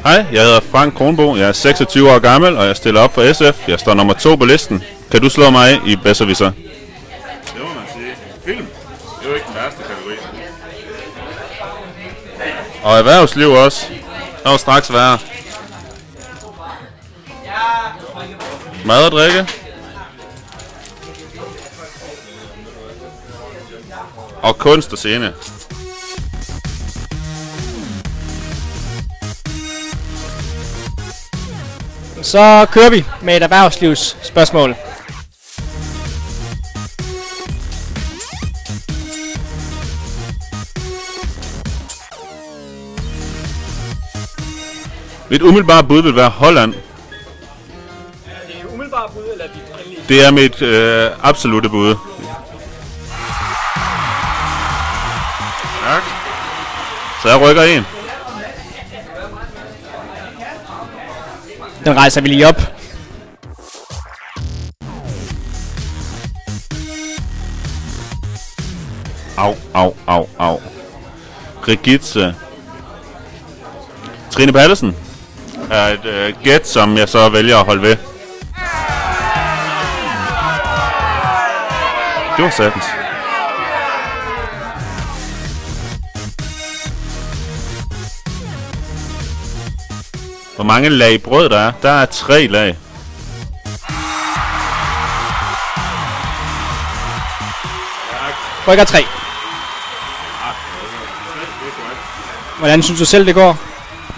Hej, jeg hedder Frank Kronbo, jeg er 26 år gammel, og jeg stiller op for SF. Jeg står nummer 2 på listen. Kan du slå mig i Besserwisser? Det må man sige. Film. Det er jo ikke den værste kategori. Og erhvervsliv også. Der var straks værre. Mad og drikke. Og kunst og scene. Så kører vi med et erhvervslivsspørgsmål. Mit umiddelbare bud vil være Holland. Er det umiddelbare bud, eller dit endelige? Det er mit absolutte bud. Tak. Så jeg rykker en. Den rejser vi lige op. Au, au, au, au. Brigitte. Trine Pallesen er et gæt, som jeg så vælger at holde ved. Det var satans. Hvor mange lag brød der er? Der er 3 lag. Rykker 3. Hvordan synes du selv, det går?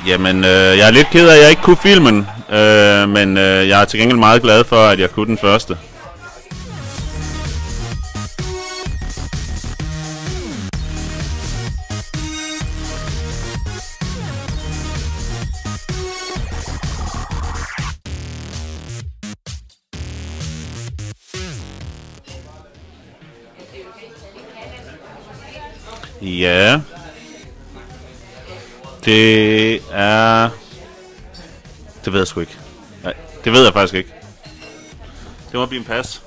Jamen, jeg er lidt ked af, at jeg ikke kunne filmen, men jeg er til gengæld meget glad for, at jeg kunne den første. Ja. Det er... Det ved jeg sgu ikke. Nej, det ved jeg faktisk ikke. Det må blive en pas.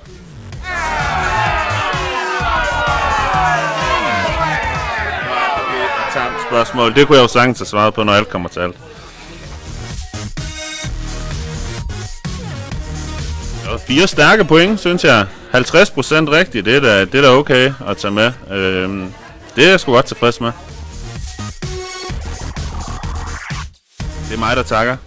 Tamt spørgsmål. Det kunne jeg jo sagtens have svaret på, når alt kommer til alt. Det var 4 stærke point, synes jeg. 50% rigtigt, det er da okay at tage med. Det er jeg sgu godt tilfreds med. Det er mig, der takker.